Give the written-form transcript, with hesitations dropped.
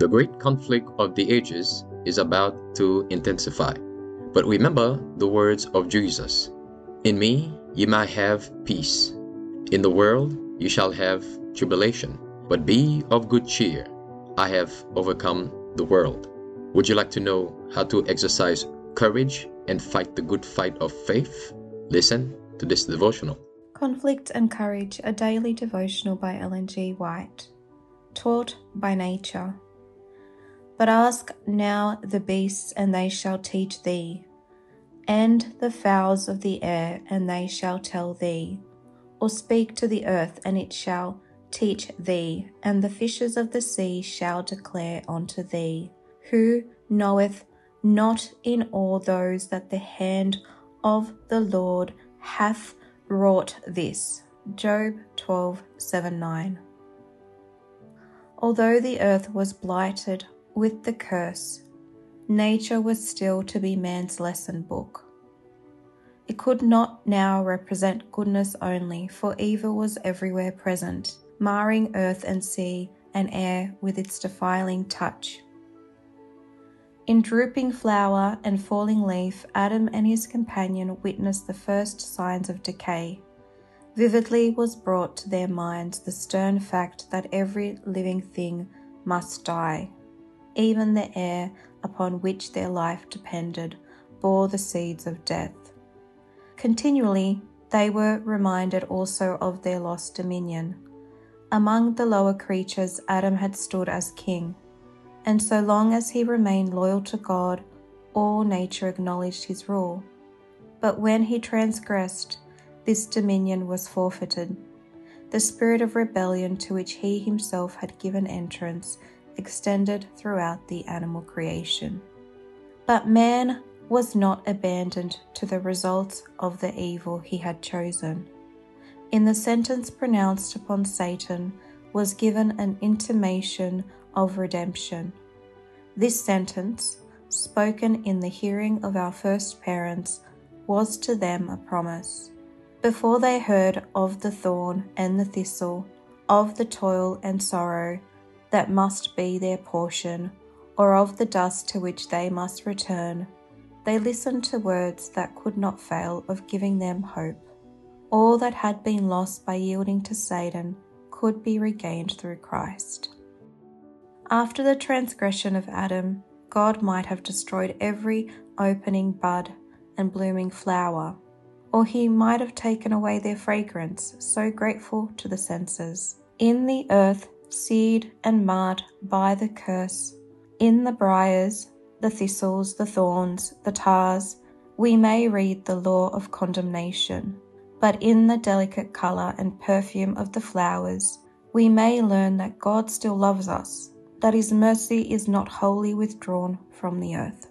The great conflict of the ages is about to intensify. But remember the words of Jesus. In me ye might have peace. In the world ye shall have tribulation. But be of good cheer. I have overcome the world. Would you like to know how to exercise courage and fight the good fight of faith? Listen to this devotional. Conflict and Courage, a daily devotional by Ellen G. White. Taught by nature. But ask now the beasts, and they shall teach thee, and the fowls of the air, and they shall tell thee. Or speak to the earth, and it shall teach thee, and the fishes of the sea shall declare unto thee. Who knoweth not in all those that the hand of the Lord hath wrought this? Job 12:7-9. Although the earth was blighted with the curse, nature was still to be man's lesson book. It could not now represent goodness only, for evil was everywhere present, marring earth and sea and air with its defiling touch. In drooping flower and falling leaf, Adam and his companion witnessed the first signs of decay. Vividly was brought to their minds the stern fact that every living thing must die. Even the air upon which their life depended bore the seeds of death. Continually, they were reminded also of their lost dominion. Among the lower creatures, Adam had stood as king, and so long as he remained loyal to God, all nature acknowledged his rule. But when he transgressed, this dominion was forfeited. The spirit of rebellion to which he himself had given entrance extended throughout the animal creation. But man was not abandoned to the results of the evil he had chosen. In the sentence pronounced upon Satan was given an intimation of redemption. This sentence, spoken in the hearing of our first parents, was to them a promise. Before they heard of the thorn and the thistle, of the toil and sorrow that must be their portion, or of the dust to which they must return, they listened to words that could not fail of giving them hope. All that had been lost by yielding to Satan could be regained through Christ. After the transgression of Adam, God might have destroyed every opening bud and blooming flower, or he might have taken away their fragrance, so grateful to the senses. In the earth, seed and marred by the curse, in the briars, the thistles, the thorns, the tars, we may read the law of condemnation. But in the delicate colour and perfume of the flowers, we may learn that God still loves us, that his mercy is not wholly withdrawn from the earth.